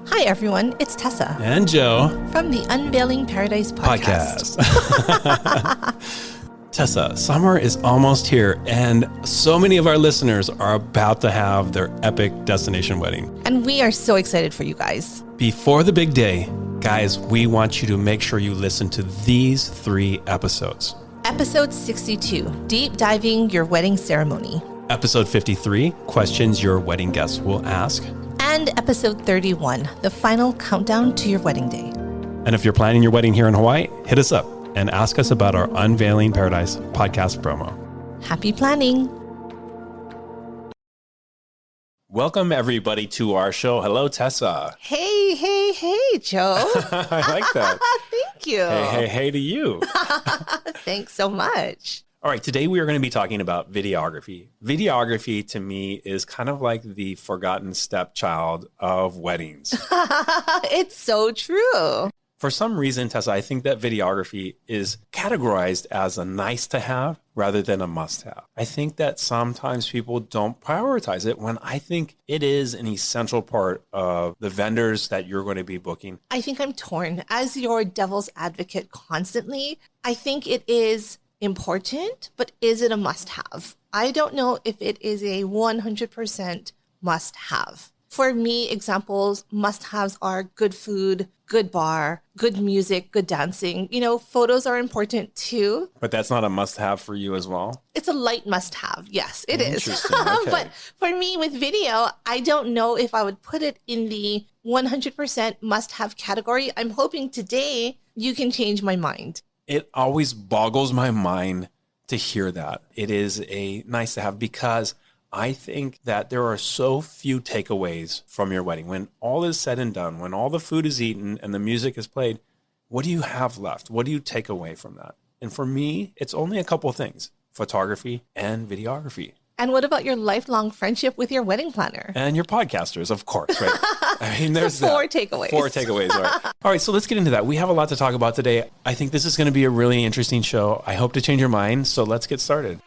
Hi, everyone. It's Tessa. And Joe. From the Unveiling Paradise podcast. Tessa, summer is almost here, and so many of our listeners are about to have their epic destination wedding. And we are so excited for you guys. Before the big day, guys, we want you to make sure you listen to these 3 episodes. Episode 62, Deep Diving Your Wedding Ceremony. Episode 53, Questions Your Wedding Guests Will Ask. And episode 31, the final countdown to your wedding day. And if you're planning your wedding here in Hawaii, hit us up and ask us about our Unveiling Paradise podcast promo. Happy planning. Welcome, everybody, to our show. Hello, Tessa. Hey, Joe. I like that. Thank you. Hey to you. Thanks so much. All right, today we are going to be talking about videography. Videography, to me, is kind of like the forgotten stepchild of weddings. It's so true. For some reason, Tessa, I think that videography is categorized as a nice to have rather than a must have. I think that sometimes people don't prioritize it when I think it is an essential part of the vendors that you're going to be booking. I think I'm torn. As your devil's advocate constantly, I think it is important, but is it a must have? I don't know if it is a 100% must have. For me, examples, must haves are good food, good bar, good music, good dancing. You know, photos are important too. But that's not a must have for you as well? It's a light must have. Yes, it is. Interesting. Okay. But for me with video, I don't know if I would put it in the 100% must have category. I'm hoping today you can change my mind. It always boggles my mind to hear that. It is a nice to have because I think that there are so few takeaways from your wedding. When all is said and done, when all the food is eaten and the music is played, what do you have left? What do you take away from that? And for me, it's only a couple of things: photography and videography. And what about your lifelong friendship with your wedding planner? And your podcasters, of course, right? I mean, there's so 4 takeaways. 4 takeaways, all right. All right, so let's get into that. We have a lot to talk about today. I think this is going to be a really interesting show. I hope to change your mind, so let's get started.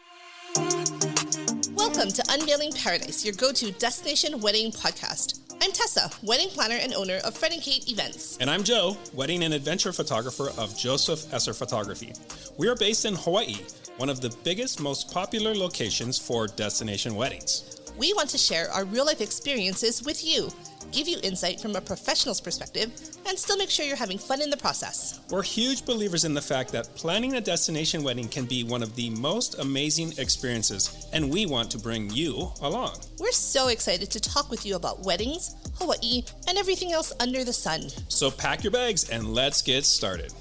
Welcome to Unveiling Paradise, your go-to destination wedding podcast. I'm Tessa, wedding planner and owner of Fred & Kate Events. And I'm Joe, wedding and adventure photographer of Joseph Esser Photography. We are based in Hawaii, one of the biggest, most popular locations for destination weddings. We want to share our real-life experiences with you, give you insight from a professional's perspective, and still make sure you're having fun in the process. We're huge believers in the fact that planning a destination wedding can be one of the most amazing experiences, and we want to bring you along. We're so excited to talk with you about weddings, Hawaii, and everything else under the sun. So pack your bags and let's get started.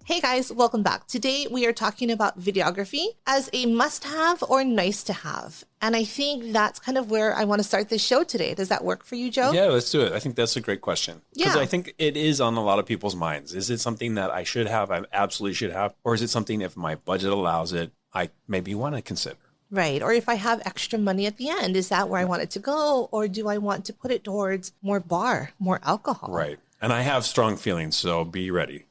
Hey guys, welcome back. Today we are talking about videography as a must-have or nice-to-have. And I think that's kind of where I want to start this show today. Does that work for you, Joe? Yeah, let's do it. I think that's a great question. Because Yeah. I think it is on a lot of people's minds. Is it something that I should have, I absolutely should have? Or is it something, if my budget allows it, I maybe want to consider? Right. Or if I have extra money at the end, is that where I want it to go? Or do I want to put it towards more bar, more alcohol? Right. And I have strong feelings, so be ready.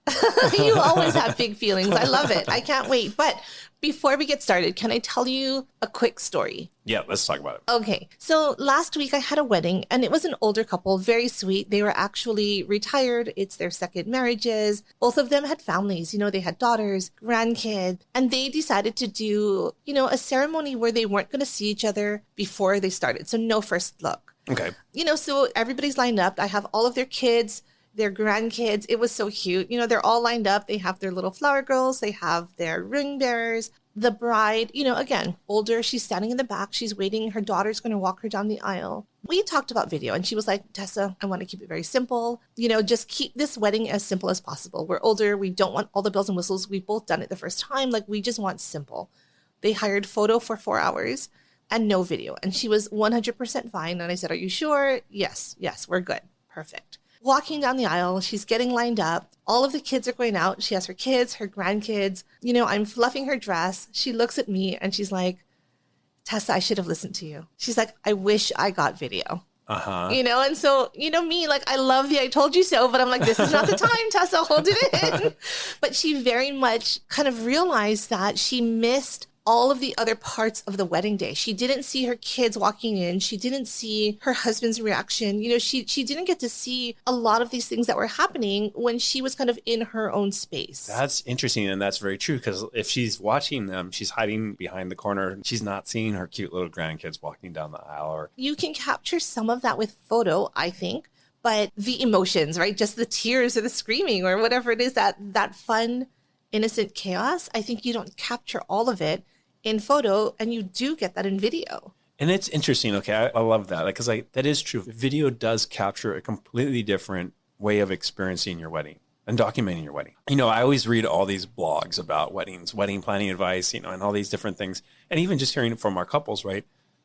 You always have big feelings. I love it. I can't wait. But before we get started, can I tell you a quick story? Yeah, let's talk about it. Okay. So last week I had a wedding and it was an older couple, very sweet. They were actually retired. It's their second marriages. Both of them had families, you know, they had daughters, grandkids, and they decided to do, you know, a ceremony where they weren't going to see each other before they started. So no first look. Okay. You know, so everybody's lined up. I have all of their kids, their grandkids. It was so cute. You know, they're all lined up. They have their little flower girls. They have their ring bearers. The bride, you know, again, older, she's standing in the back. She's waiting. Her daughter's going to walk her down the aisle. We talked about video and she was like, Tessa, I want to keep it very simple. You know, just keep this wedding as simple as possible. We're older. We don't want all the bells and whistles. We've both done it the first time. Like, we just want simple. They hired photo for 4 hours and no video. And she was 100% fine. And I said, are you sure? Yes, we're good. Perfect. Walking down the aisle, she's getting lined up. All of the kids are going out. She has her kids, her grandkids. You know, I'm fluffing her dress. She looks at me and she's like, Tessa, I should have listened to you. She's like, I wish I got video. You know, and so, you know, me, like, I love the I told you so, but I'm like, this is not the time, Tessa, hold it in. But she very much kind of realized that she missed all of the other parts of the wedding day. She didn't see her kids walking in. She didn't see her husband's reaction. You know, she didn't get to see a lot of these things that were happening when she was kind of in her own space. That's interesting. And that's very true. Because if she's watching them, she's hiding behind the corner. She's not seeing her cute little grandkids walking down the aisle. Or you can capture some of that with photo, I think. But the emotions, right? Just the tears or the screaming or whatever it is, that fun, innocent chaos, I think you don't capture all of it in photo, and you do get that in video. And it's interesting. Okay, I love that, because that is true. Video does capture a completely different way of experiencing your wedding and documenting your wedding. You know, I always read all these blogs about weddings, wedding planning advice, you know, and all these different things. And even just hearing it from our couples, right?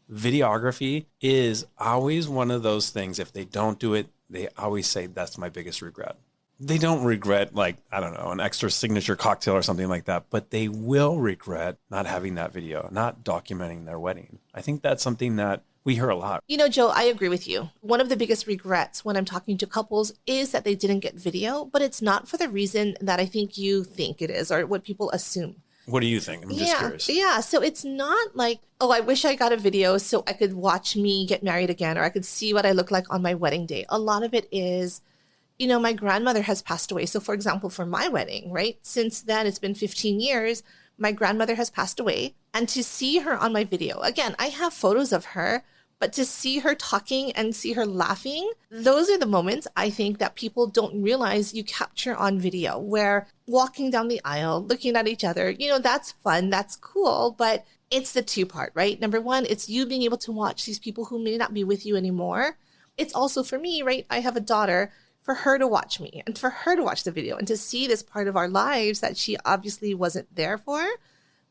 Videography is always one of those things. If they don't do it, they always say, that's my biggest regret. They don't regret, like, I don't know, an extra signature cocktail or something like that, but they will regret not having that video, not documenting their wedding. I think that's something that we hear a lot. You know, Joe, I agree with you. One of the biggest regrets when I'm talking to couples is that they didn't get video, but it's not for the reason that I think you think it is or what people assume. What do you think? I'm just curious. Yeah. So it's not like, oh, I wish I got a video so I could watch me get married again, or I could see what I look like on my wedding day. A lot of it is, you know, my grandmother has passed away. So for example, for my wedding, right? Since then, it's been 15 years. My grandmother has passed away. And to see her on my video, again, I have photos of her, but to see her talking and see her laughing, those are the moments I think that people don't realize you capture on video, where walking down the aisle, looking at each other, you know, that's fun, that's cool, but it's the two part, right? Number one, it's you being able to watch these people who may not be with you anymore. It's also for me, right? I have a daughter, for her to watch me and for her to watch the video and to see this part of our lives that she obviously wasn't there for.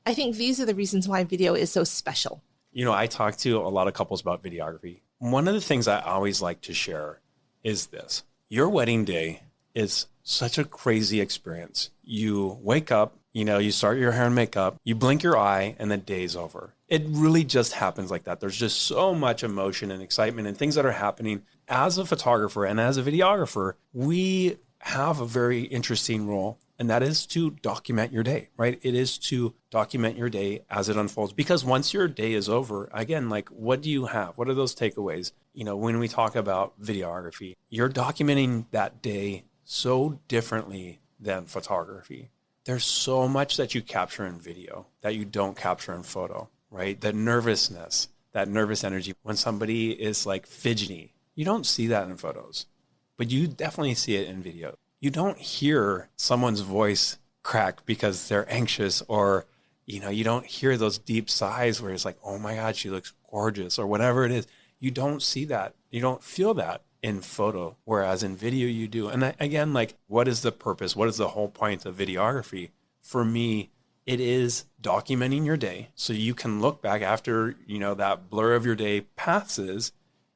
I think these are the reasons why video is so special. You know, I talk to a lot of couples about videography. One of the things I always like to share is this. Your wedding day is such a crazy experience. You wake up, you know, you start your hair and makeup, you blink your eye, and the day's over. It really just happens like that. There's just so much emotion and excitement and things that are happening. As a photographer and as a videographer, we have a very interesting role, and that is to document your day, right? It is to document your day as it unfolds, because once your day is over, again, like, what do you have? What are those takeaways? You know, when we talk about videography, you're documenting that day so differently than photography. There's so much that you capture in video that you don't capture in photo, right? The nervousness, that nervous energy when somebody is like fidgety, you don't see that in photos, but you definitely see it in video. You don't hear someone's voice crack because they're anxious, or, you know, you don't hear those deep sighs where it's like, oh my God, she looks gorgeous, or whatever it is. You don't see that. You don't feel that in photo, whereas in video you do. And again, like, what is the purpose? What is the whole point of videography? For me, it is documenting your day so you can look back after, you know, that blur of your day passes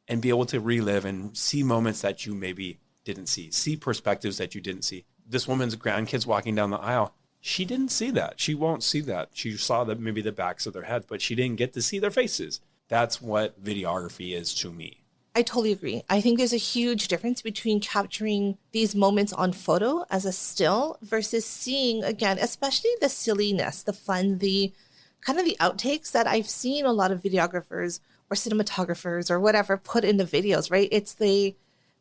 and be able to relive and see moments that you maybe didn't see perspectives that you didn't see. This woman's grandkids walking down the aisle, she didn't see that. She won't see that. She saw that maybe the backs of their heads, but she didn't get to see their faces. That's what videography is to me. I totally agree. I think there's a huge difference between capturing these moments on photo as a still versus seeing, again, especially the silliness, the fun, the kind of the outtakes that I've seen a lot of videographers or cinematographers or whatever put in the videos, right? It's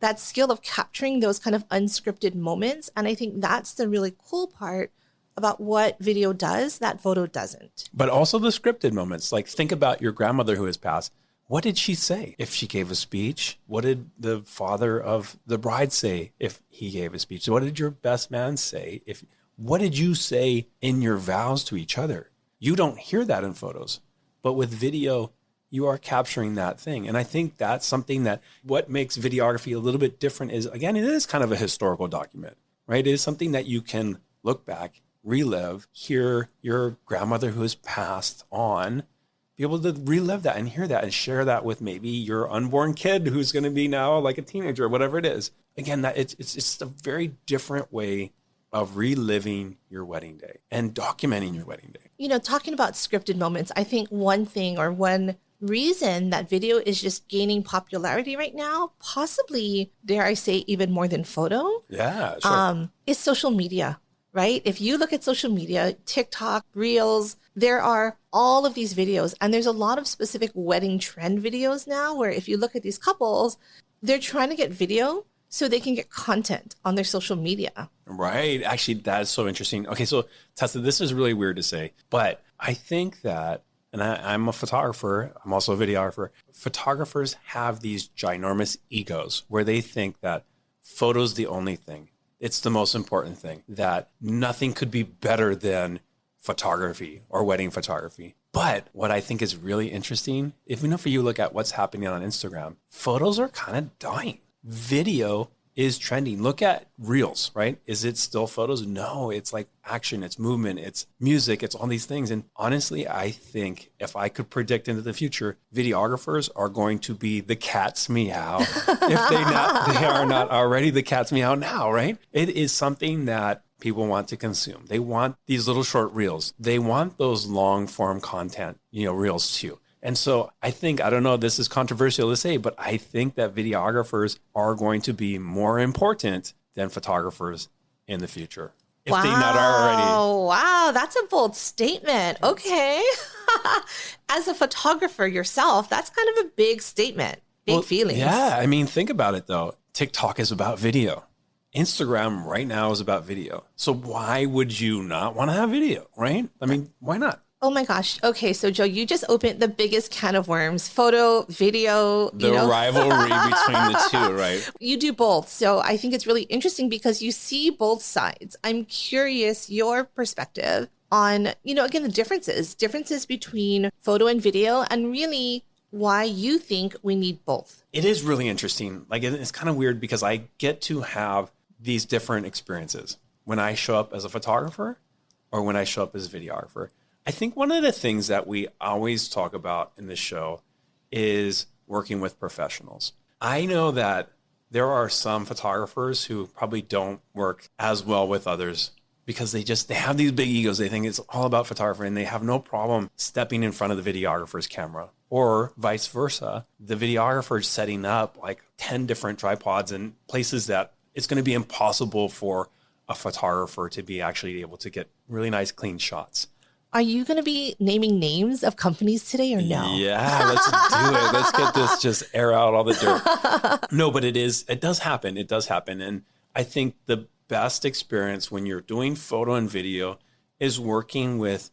that skill of capturing those kind of unscripted moments. And I think that's the really cool part about what video does that photo doesn't. But also the scripted moments. Like, think about your grandmother who has passed. What did she say if she gave a speech? What did the father of the bride say if he gave a speech? What did your best man say? What did you say in your vows to each other? You don't hear that in photos, but with video, you are capturing that thing. And I think that's something that what makes videography a little bit different is, again, it is kind of a historical document, right? It is something that you can look back, relive, hear your grandmother who has passed on, be able to relive that and hear that and share that with maybe your unborn kid who's going to be now like a teenager or whatever it is. Again, that it's a very different way of reliving your wedding day and documenting your wedding day. You know, talking about scripted moments, I think one thing or one reason that video is just gaining popularity right now, possibly, dare I say, even more than photo, Yeah, sure. is social media, right? If you look at social media, TikTok, Reels, there are all of these videos. And there's a lot of specific wedding trend videos now where if you look at these couples, they're trying to get video so they can get content on their social media. Right. Actually, that is so interesting. Okay, so Tessa, this is really weird to say, but I think that, and I'm a photographer, I'm also a videographer. Photographers have these ginormous egos where they think that photo's the only thing. It's the most important thing, that nothing could be better than photography or wedding photography. But what I think is really interesting, if you look at what's happening on Instagram, photos are kind of dying. Video is trending. Look at Reels, right? Is it still photos? No, it's like action, it's movement, it's music, it's all these things. And honestly, I think if I could predict into the future, videographers are going to be the cat's meow. If they are not already the cat's meow now, right? It is something that people want to consume. They want these little short reels. They want those long form content, reels too. And so I think, I don't know, this is controversial to say, but I think that videographers are going to be more important than photographers in the future. If they not already. Wow, that's a bold statement. Okay. As a photographer yourself, that's kind of a big statement, big feelings. Yeah, I mean, think about it though. TikTok is about video. Instagram right now is about video. So why would you not want to have video, right? I mean, why not? Oh my gosh. Okay. So Joe, you just opened the biggest can of worms, photo, video, the rivalry between the two, right? You do both. So I think it's really interesting because you see both sides. I'm curious your perspective on, again, the differences between photo and video and really why you think we need both. It is really interesting. Like it's kind of weird because I get to have these different experiences when I show up as a photographer or when I show up as a videographer. I think one of the things that we always talk about in this show is working with professionals. I know that there are some photographers who probably don't work as well with others because they have these big egos. They think it's all about photography and they have no problem stepping in front of the videographer's camera, or vice versa. The videographer is setting up like 10 different tripods in places that it's going to be impossible for a photographer to be actually able to get really nice, clean shots. Are you going to be naming names of companies today or no? Yeah, let's do it. Let's get this, just air out all the dirt. No, but it does happen. It does happen. And I think the best experience when you're doing photo and video is working with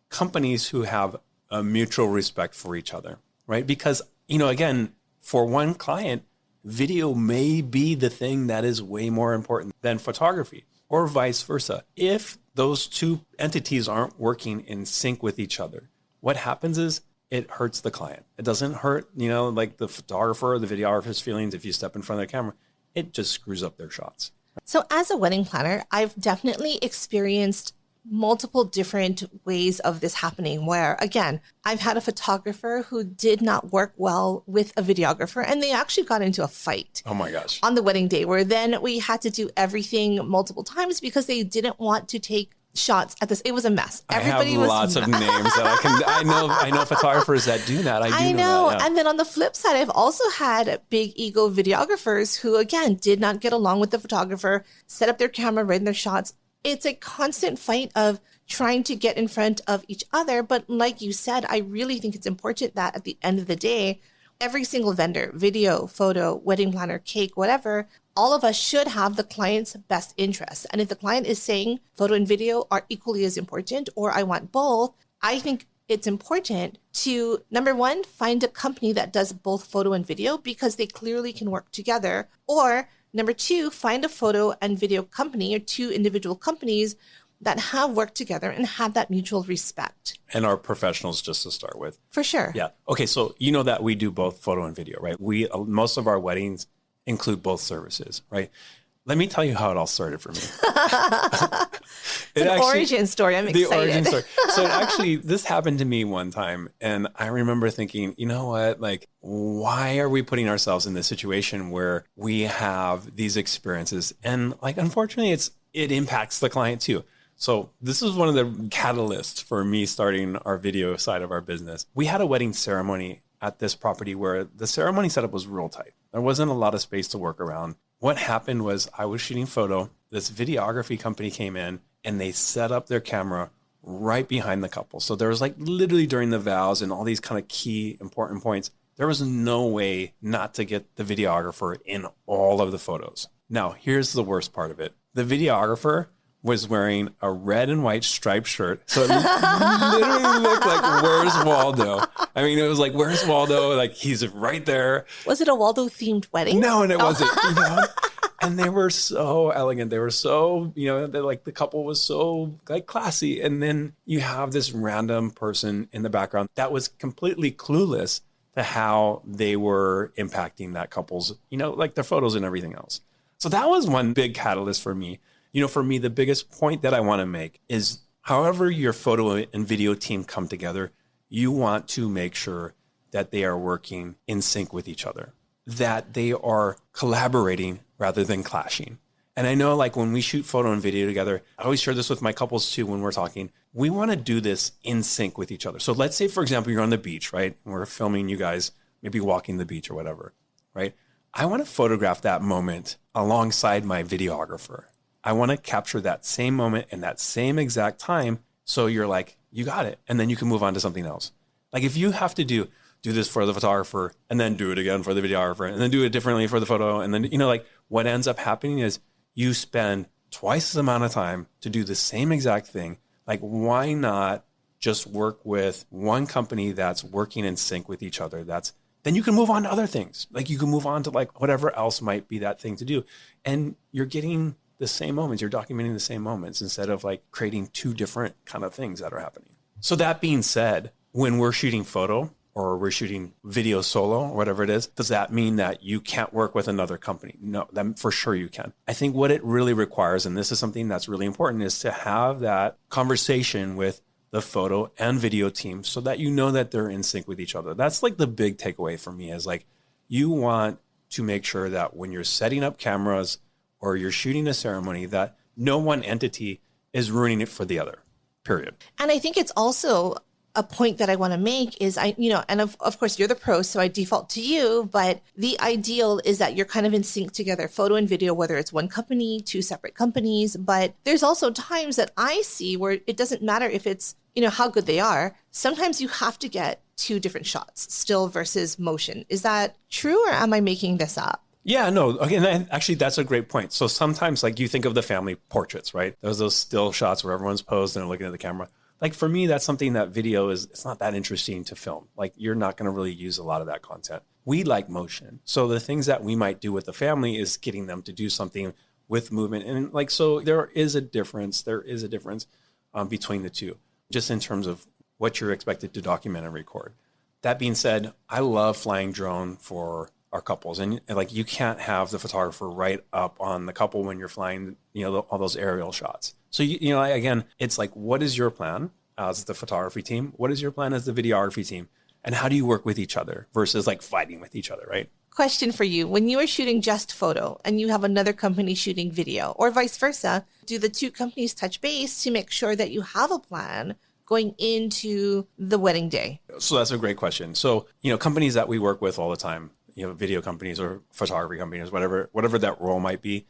companies who have a mutual respect for each other, right? Because, again, for one client, video may be the thing that is way more important than photography, or vice versa. If those two entities aren't working in sync with each other, what happens is it hurts the client. It doesn't hurt, like the photographer or the videographer's feelings if you step in front of the camera. It just screws up their shots. So as a wedding planner, I've definitely experienced multiple different ways of this happening where, again, I've had a photographer who did not work well with a videographer and they actually got into a fight. Oh my gosh. On the wedding day, where then we had to do everything multiple times because they didn't want to take shots at this. It was a mess. Everybody I have lots of names that I know photographers that do that. I know that, yeah. And then on the flip side, I've also had big ego videographers who, again, did not get along with the photographer, set up their camera right in their shots. It's a constant fight of trying to get in front of each other. But like you said, I really think it's important that at the end of the day, every single vendor, video, photo, wedding planner, cake, whatever, all of us should have the client's best interests. And if the client is saying photo and video are equally as important, or I want both, I think it's important to, number one, find a company that does both photo and video because they clearly can work together. Or number two, find a photo and video company or two individual companies that have worked together and have that mutual respect. And are professionals just to start with. For sure. Yeah. Okay. So you know that we do both photo and video, right? Most of our weddings include both services, right? Let me tell you how it all started for me. It's an origin story. I'm excited. The origin story. So actually, this happened to me one time. And I remember thinking, you know what? Like, why are we putting ourselves in this situation where we have these experiences? And like, unfortunately, it impacts the client too. So this is one of the catalysts for me starting our video side of our business. We had a wedding ceremony at this property where the ceremony setup was real tight. There wasn't a lot of space to work around. What happened was I was shooting photo. This videography company came in and they set up their camera right behind the couple. So there was like literally during the vows and all these kind of key important points, there was no way not to get the videographer in all of the photos. Now, here's the worst part of it. The videographer was wearing a red and white striped shirt. So it literally looked like, where's Waldo? I mean, it was like, where's Waldo? Like, he's right there. Was it a Waldo themed wedding? No, and it wasn't. You know? And they were so elegant. They were so, like the couple was so like classy. And then you have this random person in the background that was completely clueless to how they were impacting that couple's, like their photos and everything else. So that was one big catalyst for me. For me, the biggest point that I want to make is however your photo and video team come together, you want to make sure that they are working in sync with each other, that they are collaborating rather than clashing. And I know like when we shoot photo and video together, I always share this with my couples too when we're talking, we want to do this in sync with each other. So let's say, for example, you're on the beach, right? And we're filming you guys maybe walking the beach or whatever, right? I want to photograph that moment alongside my videographer. I want to capture that same moment in that same exact time. So you're like, you got it. And then you can move on to something else. Like if you have to do this for the photographer and then do it again for the videographer and then do it differently for the photo. And then, like what ends up happening is you spend twice the amount of time to do the same exact thing. Like why not just work with one company that's working in sync with each other? Then you can move on to other things. Like you can move on to like whatever else might be that thing to do. And you're getting the same moments, you're documenting the same moments instead of like creating two different kind of things that are happening. So that being said, when we're shooting photo or we're shooting video solo or whatever it is, does that mean that you can't work with another company? No, that for sure you can. I think what it really requires, and this is something that's really important, is to have that conversation with the photo and video team so that you know that they're in sync with each other. That's like the big takeaway for me is like, you want to make sure that when you're setting up cameras or you're shooting a ceremony, that no one entity is ruining it for the other, period. And I think it's also a point that I want to make is and of course you're the pro, so I default to you, but the ideal is that you're kind of in sync together, photo and video, whether it's one company, two separate companies. But there's also times that I see where it doesn't matter if it's, how good they are. Sometimes you have to get two different shots, still versus motion. Is that true or am I making this up? Yeah, no. Okay, and actually, that's a great point. So sometimes, like you think of the family portraits, right? There's those still shots where everyone's posed and they're looking at the camera. Like for me, that's something that video it's not that interesting to film. Like you're not going to really use a lot of that content. We like motion. So the things that we might do with the family is getting them to do something with movement. And like, so there is a difference. Between the two, just in terms of what you're expected to document and record. That being said, I love flying drone for our couples, and like you can't have the photographer right up on the couple when you're flying, all those aerial shots. So again, it's like, what is your plan as the photography team? What is your plan as the videography team? And how do you work with each other versus like fighting with each other, right? Question for you. When you are shooting just photo and you have another company shooting video or vice versa, do the two companies touch base to make sure that you have a plan going into the wedding day? So that's a great question. So, companies that we work with all the time, video companies or photography companies, whatever that role might be.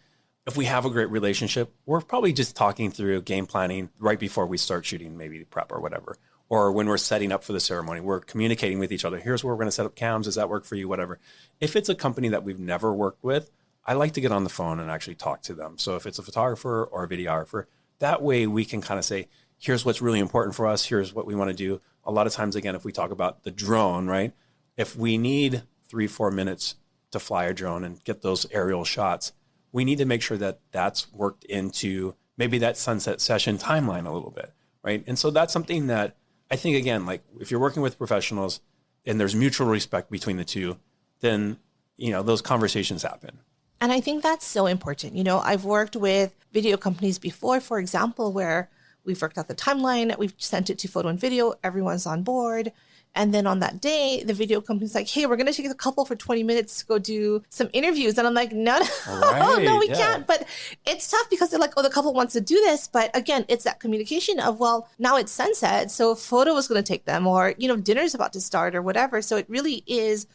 If we have a great relationship, we're probably just talking through game planning right before we start shooting, maybe prep or whatever. Or when we're setting up for the ceremony, we're communicating with each other. Here's where we're going to set up cams. Does that work for you? Whatever. If it's a company that we've never worked with, I like to get on the phone and actually talk to them. So if it's a photographer or a videographer, that way we can kind of say, here's what's really important for us. Here's what we want to do. A lot of times, again, if we talk about the drone, right? If we need 3-4 minutes to fly a drone and get those aerial shots, we need to make sure that that's worked into maybe that sunset session timeline a little bit, right? And so that's something that I think, again, like if you're working with professionals and there's mutual respect between the two, then, those conversations happen. And I think that's so important. I've worked with video companies before, for example, where we've worked out the timeline, we've sent it to photo and video, everyone's on board. And then on that day, the video company's like, hey, we're going to take a couple for 20 minutes to go do some interviews. And I'm like, no, right, no, we can't. But it's tough because they're like, oh, the couple wants to do this. But again, it's that communication of, well, now it's sunset, so photo is going to take them, or, dinner's about to start or whatever. So it really is,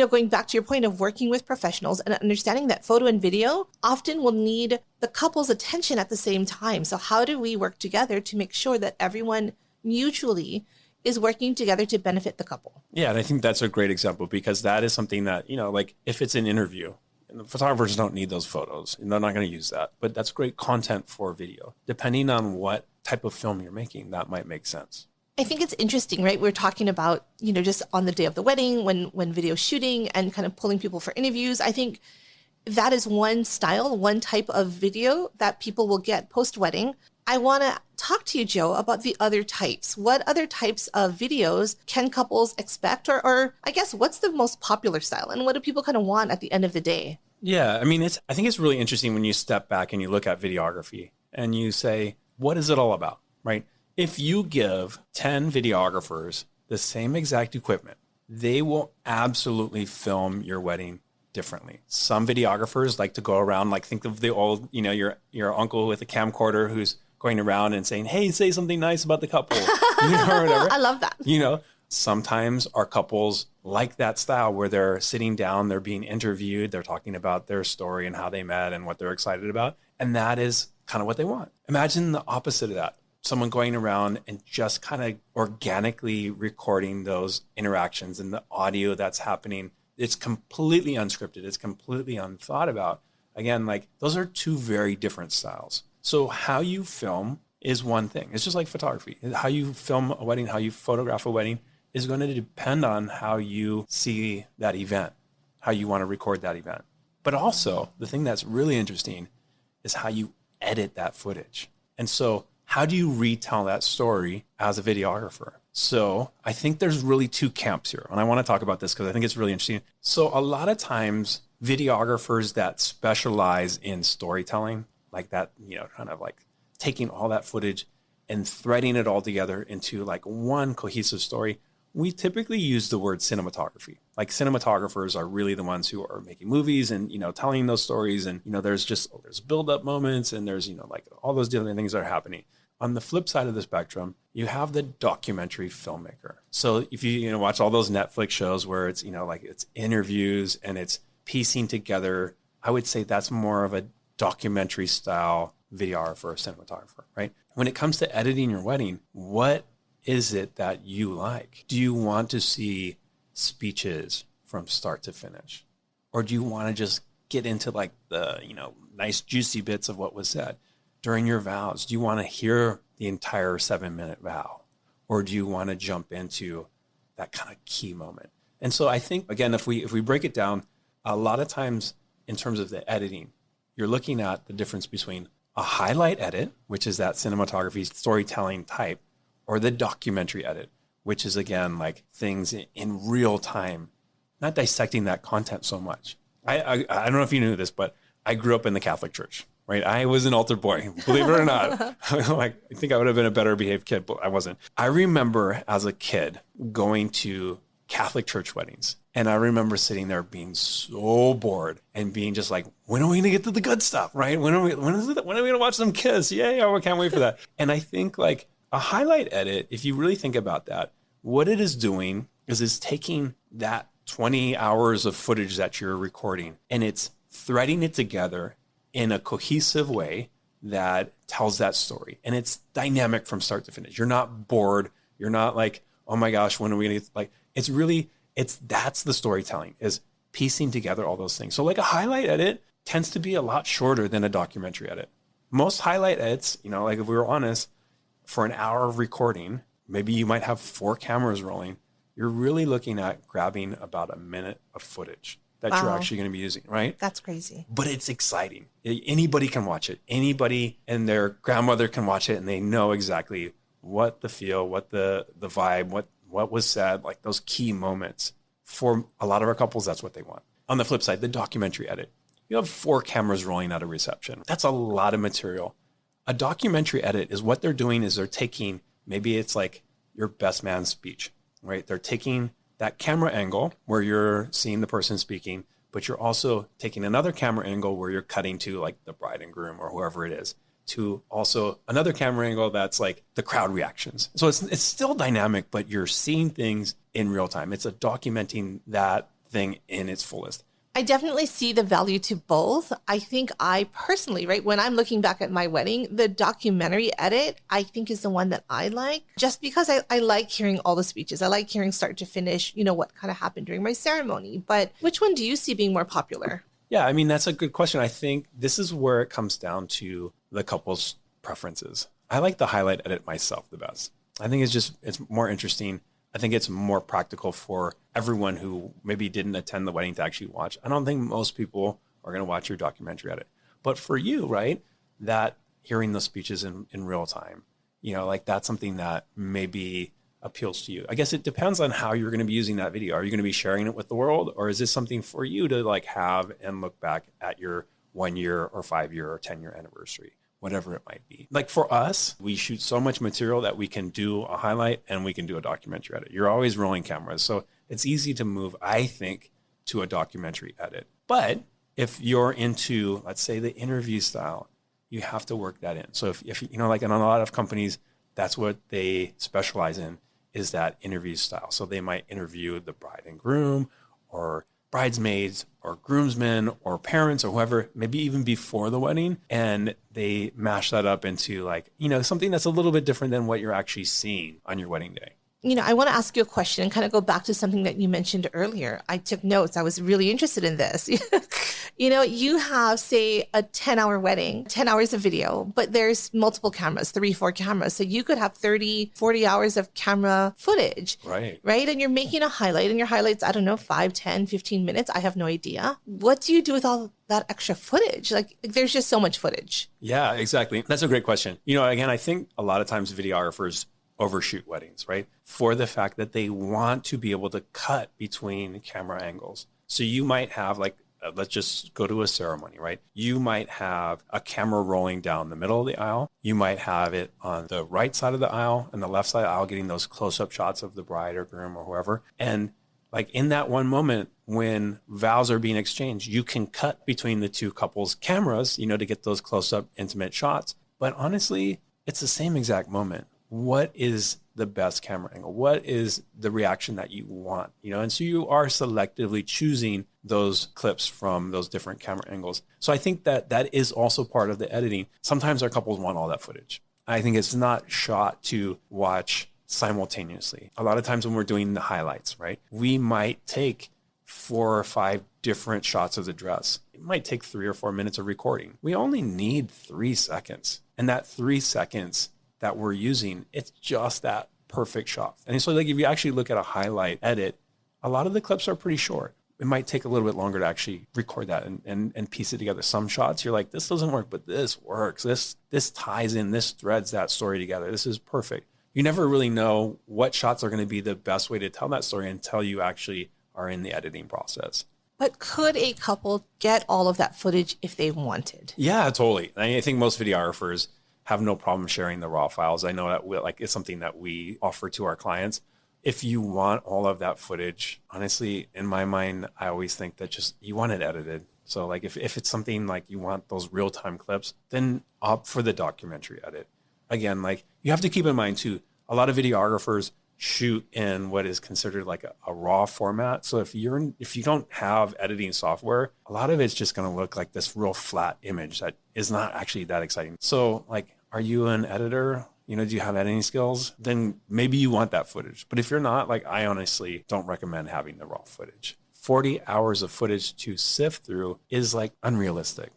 going back to your point of working with professionals and understanding that photo and video often will need the couple's attention at the same time. So how do we work together to make sure that everyone mutually is working together to benefit the couple? Yeah, and I think that's a great example because that is something that, like if it's an interview, and the photographers don't need those photos and they're not going to use that, but that's great content for video. Depending on what type of film you're making, that might make sense. I think it's interesting, right? We're talking about, just on the day of the wedding, when video shooting and kind of pulling people for interviews. I think that is one style, one type of video that people will get post-wedding. I want to talk to you, Joe, about the other types. What other types of videos can couples expect? Or I guess, what's the most popular style? And what do people kind of want at the end of the day? Yeah, I mean, I think it's really interesting when you step back and you look at videography and you say, what is it all about, right? If you give 10 videographers the same exact equipment, they will absolutely film your wedding differently. Some videographers like to go around, like think of the old, your uncle with a camcorder who's going around and saying, hey, say something nice about the couple, or whatever. I love that. Sometimes our couples like that style where they're sitting down, they're being interviewed, they're talking about their story and how they met and what they're excited about. And that is kind of what they want. Imagine the opposite of that. Someone going around and just kind of organically recording those interactions and the audio that's happening. It's completely unscripted. It's completely unthought about. Again, like those are two very different styles. So how you film is one thing. It's just like photography. How you film a wedding, how you photograph a wedding is going to depend on how you see that event, how you want to record that event. But also the thing that's really interesting is how you edit that footage. And so how do you retell that story as a videographer? So I think there's really two camps here. And I want to talk about this because I think it's really interesting. So a lot of times videographers that specialize in storytelling, like that, kind of like taking all that footage and threading it all together into like one cohesive story, we typically use the word cinematography. Like cinematographers are really the ones who are making movies and, telling those stories. And, there's build-up moments and there's, like all those different things that are happening. On the flip side of the spectrum, you have the documentary filmmaker. So if you watch all those Netflix shows where it's, like it's interviews and it's piecing together, I would say that's more of a documentary style videographer or cinematographer, right? When it comes to editing your wedding, what is it that you like? Do you want to see speeches from start to finish? Or do you want to just get into like the, nice juicy bits of what was said? During your vows, do you want to hear the entire 7-minute vow? Or do you want to jump into that kind of key moment? And so I think, again, if we break it down, a lot of times in terms of the editing, you're looking at the difference between a highlight edit, which is that cinematography storytelling type, or the documentary edit, which is, again, like things in real time, not dissecting that content so much. I don't know if you knew this, but I grew up in the Catholic Church. Right. I was an altar boy, believe it or not. I think I would have been a better behaved kid, but I wasn't. I remember as a kid going to Catholic church weddings. And I remember sitting there being so bored and being just like, when are we going to get to the good stuff? Right. When are we going to watch them kiss? Yay. Oh, I can't wait for that. And I think like a highlight edit, if you really think about that, what it is doing is it's taking that 20 hours of footage that you're recording and it's threading it together in a cohesive way that tells that story. And it's dynamic from start to finish. You're not bored. You're not like, oh my gosh, when are we going to like, that's the storytelling is piecing together all those things. So like a highlight edit tends to be a lot shorter than a documentary edit. Most highlight edits, like if we were honest, for an hour of recording, maybe you might have 4 cameras rolling. You're really looking at grabbing about a minute of footage that you're actually going to be using, right? That's crazy. But it's exciting. Anybody can watch it. Anybody and their grandmother can watch it and they know exactly what the feel, what the vibe, what was said, like those key moments. For a lot of our couples, that's what they want. On the flip side, the documentary edit. You have 4 cameras rolling at a reception. That's a lot of material. A documentary edit is what they're doing is they're taking, maybe it's like your best man's speech, right? They're taking that camera angle where you're seeing the person speaking, but you're also taking another camera angle where you're cutting to like the bride and groom or whoever it is, to also another camera angle that's like the crowd reactions. So it's still dynamic, but you're seeing things in real time. It's a documenting that thing in its fullest. I definitely see the value to both. I think I personally, right, when I'm looking back at my wedding, the documentary edit, I think is the one that I like just because I like hearing all the speeches. I like hearing start to finish, what kind of happened during my ceremony. But which one do you see being more popular? Yeah, I mean, that's a good question. I think this is where it comes down to the couple's preferences. I like the highlight edit myself the best. I think it's more interesting. I think it's more practical for everyone who maybe didn't attend the wedding to actually watch. I don't think most people are going to watch your documentary edit. But for you, right, that hearing those speeches in real time, like that's something that maybe appeals to you. I guess it depends on how you're going to be using that video. Are you going to be sharing it with the world, or is this something for you to like have and look back at your 1 year or 5 year or 10 year anniversary? Whatever it might be. Like for us, we shoot so much material that we can do a highlight and we can do a documentary edit. You're always rolling cameras. So it's easy to move, I think, to a documentary edit. But if you're into, let's say, the interview style, you have to work that in. So if like in a lot of companies, that's what they specialize in, is that interview style. So they might interview the bride and groom or bridesmaids or groomsmen or parents or whoever, maybe even before the wedding. And they mash that up into like, something that's a little bit different than what you're actually seeing on your wedding day. I want to ask you a question and kind of go back to something that you mentioned earlier. I took notes. I was really interested in this. You have, say, a 10-hour wedding, 10 hours of video, but there's multiple cameras, 3, 4 cameras. So you could have 30, 40 hours of camera footage. Right. Right. And you're making a highlight, and your highlight's, I don't know, 5, 10, 15 minutes. I have no idea. What do you do with all that extra footage? Like, there's just so much footage. Yeah, exactly. That's a great question. Again, I think a lot of times videographers overshoot weddings, right? For the fact that they want to be able to cut between camera angles. So you might have let's just go to a ceremony, right? You might have a camera rolling down the middle of the aisle. You might have it on the right side of the aisle and the left side of the aisle, getting those close-up shots of the bride or groom or whoever. And like in that one moment when vows are being exchanged, you can cut between the two couples' cameras, to get those close-up intimate shots. But honestly, it's the same exact moment. What is the best camera angle? What is the reaction that you want? And so you are selectively choosing those clips from those different camera angles. So I think that is also part of the editing. Sometimes our couples want all that footage. I think it's not shot to watch simultaneously. A lot of times when we're doing the highlights, right, we might take 4 or 5 different shots of the dress. It might take 3 or 4 minutes of recording. We only need 3 seconds. And that 3 seconds that we're using, it's just that perfect shot. And so like if you actually look at a highlight edit, a lot of the clips are pretty short. It might take a little bit longer to actually record that and piece it together. Some shots you're like, this doesn't work, but this works. This ties in, this threads that story together. This is perfect. You never really know what shots are going to be the best way to tell that story until you actually are in the editing process. But could a couple get all of that footage if they wanted? Yeah, totally. I think most videographers have no problem sharing the raw files. I know that it's something that we offer to our clients. If you want all of that footage, honestly, in my mind, I always think that just you want it edited. So like if it's something like you want those real-time clips, then opt for the documentary edit. Again, like you have to keep in mind too, a lot of videographers shoot in what is considered like a raw format. So if you don't have editing software, a lot of it's just going to look like this real flat image that is not actually that exciting. So like, are you an editor? Do you have editing skills? Then maybe you want that footage. But if you're not, like, I honestly don't recommend having the raw footage. 40 hours of footage to sift through is like unrealistic.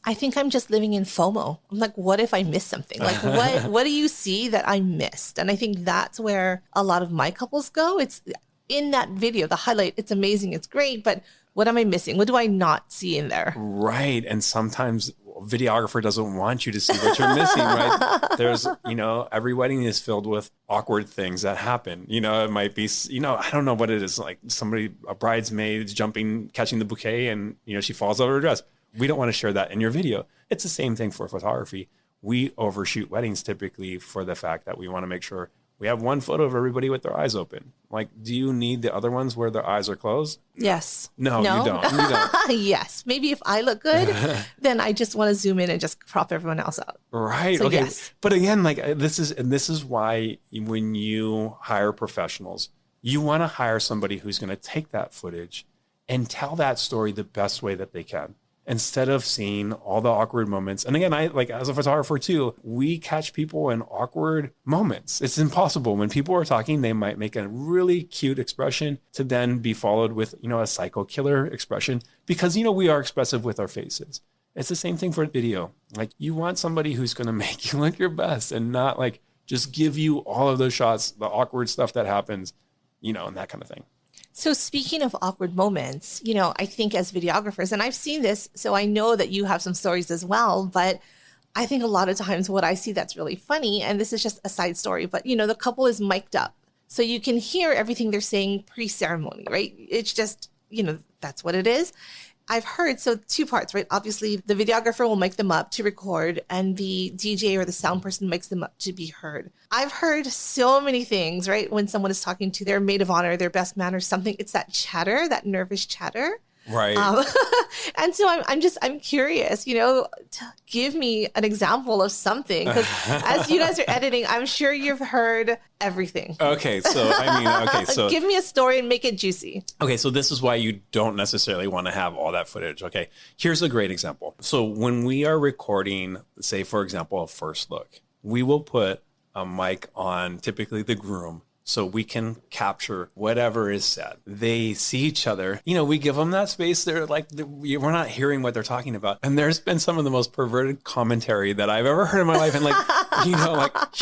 I think I'm just living in FOMO. I'm like, what if I miss something? Like, what do you see that I missed? And I think that's where a lot of my couples go. It's in that video, the highlight. It's amazing. It's great. But what am I missing? What do I not see in there? Right. And sometimes videographer doesn't want you to see what you're missing, right? There's, every wedding is filled with awkward things that happen. It might be, I don't know what it is. Like a bridesmaid catching the bouquet and, she falls over her dress. We don't want to share that in your video. It's the same thing for photography. We overshoot weddings typically for the fact that we want to make sure we have one photo of everybody with their eyes open. Like, do you need the other ones where their eyes are closed? Yes. No, you don't. You don't. Yes. Maybe if I look good, then I just want to zoom in and just crop everyone else out. Right. So, okay. yes. But again, like this is why when you hire professionals, you want to hire somebody who's going to take that footage and tell that story the best way that they can, instead of seeing all the awkward moments. And again, I like, as a photographer too, we catch people in awkward moments. It's impossible. When people are talking, they might make a really cute expression to then be followed with, a psycho killer expression, because, we are expressive with our faces. It's the same thing for video. Like, you want somebody who's going to make you look your best and not like just give you all of those shots, the awkward stuff that happens, and that kind of thing. So speaking of awkward moments, I think as videographers, and I've seen this, so I know that you have some stories as well, but I think a lot of times what I see that's really funny, and this is just a side story, but the couple is mic'd up. So you can hear everything they're saying pre-ceremony, right? It's just, that's what it is. I've heard, so two parts, right? Obviously, the videographer will mic them up to record, and the DJ or the sound person mics them up to be heard. I've heard so many things, right? When someone is talking to their maid of honor, their best man or something, it's that chatter, that nervous chatter. Right. And so I'm curious, to give me an example of something, because as you guys are editing, I'm sure you've heard everything. Okay. So give me a story and make it juicy. Okay. So this is why you don't necessarily want to have all that footage. Okay. Here's a great example. So when we are recording, say, for example, a first look, we will put a mic on typically the groom, so we can capture whatever is said. They see each other. We give them that space. They're like, we're not hearing what they're talking about. And there's been some of the most perverted commentary that I've ever heard in my life. And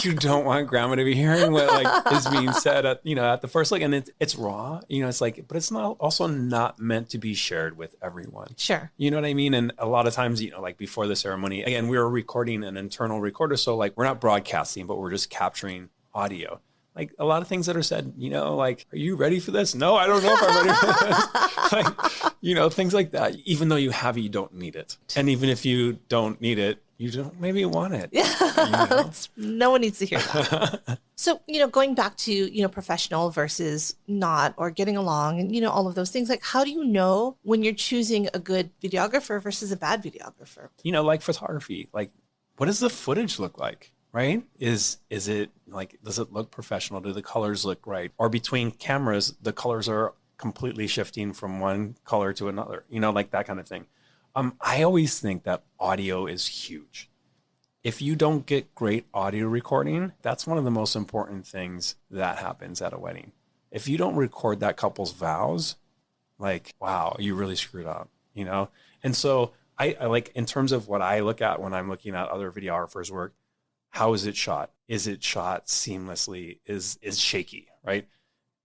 you don't want grandma to be hearing what is being said at the first look. And it's raw. It's like, but it's not meant to be shared with everyone. Sure. You know what I mean? And a lot of times, before the ceremony, again, we were recording an internal recorder. So we're not broadcasting, but we're just capturing audio. Like, a lot of things that are said, are you ready for this? No, I don't know if I'm ready for this. Things like that. Even though you have it, you don't need it. And even if you don't need it, you don't maybe want it. Yeah, no one needs to hear that. So, going back to, professional versus not, or getting along and, all of those things, like, how do you know when you're choosing a good videographer versus a bad videographer? Like photography, what does the footage look like? Right? Is it does it look professional? Do the colors look right? Or between cameras, the colors are completely shifting from one color to another, that kind of thing. I always think that audio is huge. If you don't get great audio recording, that's one of the most important things that happens at a wedding. If you don't record that couple's vows, wow, you really screwed up, And so I like, in terms of what I look at when I'm looking at other videographers' work, how is it shot? Is it shot seamlessly? Is shaky, right?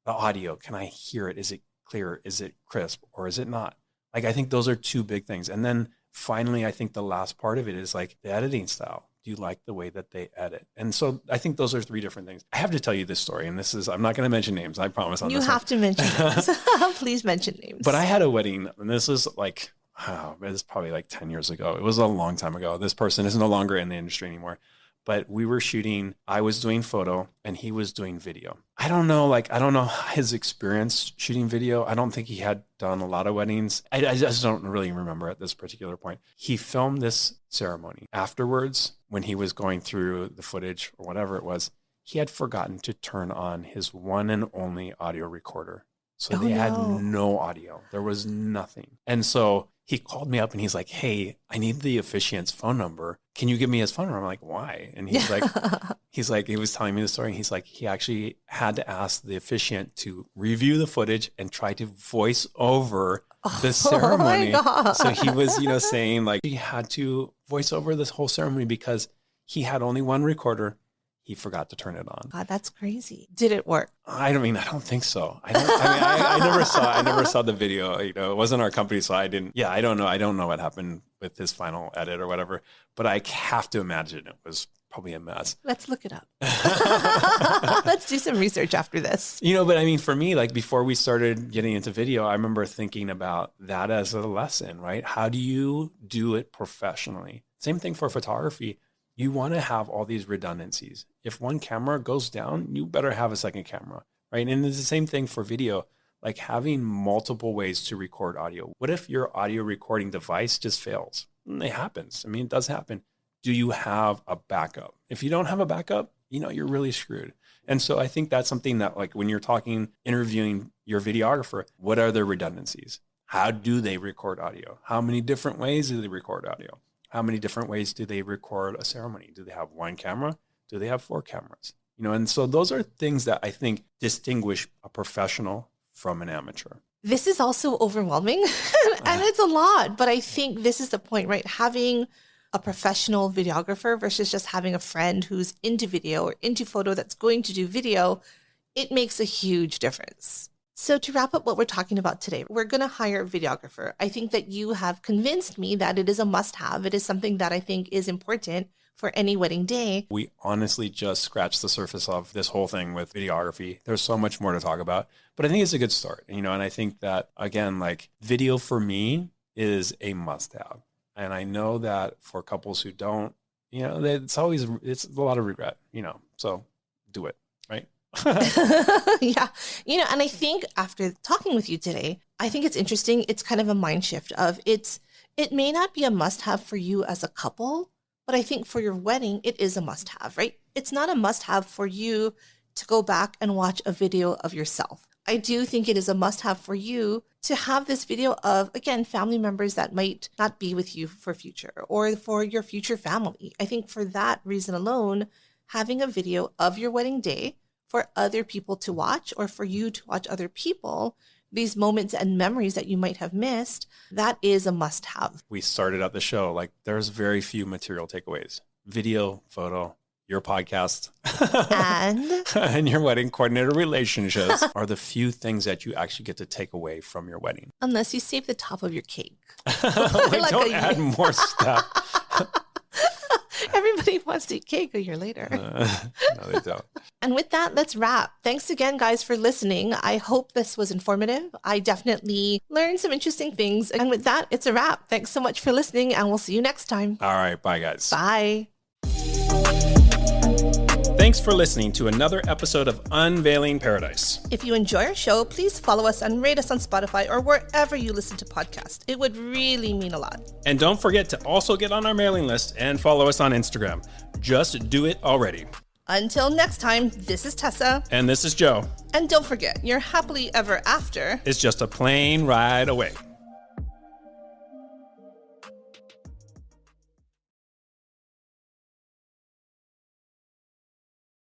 The audio, can I hear it? Is it clear? Is it crisp, or is it not? I think those are two big things. And then finally, I think the last part of it is the editing style. Do you like the way that they edit? And so I think those are three different things. I have to tell you this story, and I'm not going to mention names. I promise on you this have one. to mention names. Please mention names. But I had a wedding, and this is it's probably 10 years ago. It was a long time ago. This person is no longer in the industry anymore. But we were shooting, I was doing photo and he was doing video. I don't know his experience shooting video. I don't think he had done a lot of weddings. I just don't really remember at this particular point. He filmed this ceremony. Afterwards, when he was going through the footage or whatever it was, he had forgotten to turn on his one and only audio recorder. So they had no audio. There was nothing. And so he called me up and he's like, hey, I need the officiant's phone number. Can you give me his phone number? I'm like, why? And he's like, he was telling me the story. And he's like, he actually had to ask the officiant to review the footage and try to voice over the ceremony. So he was, saying he had to voice over this whole ceremony because he had only one recorder. He forgot to turn it on. God, that's crazy. Did it work? I don't think so. I never saw the video. It wasn't our company, so I didn't. Yeah, I don't know. I don't know what happened with his final edit or whatever. But I have to imagine it was probably a mess. Let's look it up. Let's do some research after this. But for me, before we started getting into video, I remember thinking about that as a lesson, right? How do you do it professionally? Same thing for photography. You want to have all these redundancies. If one camera goes down, you better have a second camera, right? And it's the same thing for video, having multiple ways to record audio. What if your audio recording device just fails? It happens. It does happen. Do you have a backup? If you don't have a backup, you're really screwed. And so I think that's something that when you're interviewing your videographer, what are their redundancies? How do they record audio? How many different ways do they record audio? How many different ways do they record a ceremony? Do they have one camera? Do they have 4 cameras? And so those are things that I think distinguish a professional from an amateur. This is also overwhelming and it's a lot, but I think this is the point, right? Having a professional videographer versus just having a friend who's into video or into photo that's going to do video, it makes a huge difference. So to wrap up what we're talking about today, we're going to hire a videographer. I think that you have convinced me that it is a must-have. It is something that I think is important for any wedding day. We honestly just scratched the surface of this whole thing with videography. There's so much more to talk about, but I think it's a good start, and I think that, again, like, video for me is a must-have. And I know that for couples who don't, it's a lot of regret, so do it, right? Yeah. And I think after talking with you today, I think it's interesting. It's kind of a mind shift of it may not be a must-have for you as a couple, but I think for your wedding, it is a must-have, right? It's not a must-have for you to go back and watch a video of yourself. I do think it is a must-have for you to have this video of, again, family members that might not be with you for future or for your future family. I think for that reason alone, having a video of your wedding day for other people to watch or for you to watch other people, these moments and memories that you might have missed, that is a must-have. We started out the show, like, there's very few material takeaways. Video, photo, your podcast, and your wedding coordinator relationships are the few things that you actually get to take away from your wedding. Unless you save the top of your cake. Like, don't add more stuff. Everybody wants to eat cake a year later. No, they don't. And with that, let's wrap. Thanks again, guys, for listening. I hope this was informative. I definitely learned some interesting things. And with that, it's a wrap. Thanks so much for listening, and we'll see you next time. All right. Bye, guys. Bye. Thanks for listening to another episode of Unveiling Paradise. If you enjoy our show, please follow us and rate us on Spotify or wherever you listen to podcasts. It would really mean a lot. And don't forget to also get on our mailing list and follow us on Instagram. Just do it already. Until next time, this is Tessa. And this is Joe. And don't forget, your happily ever after is just a plane ride away.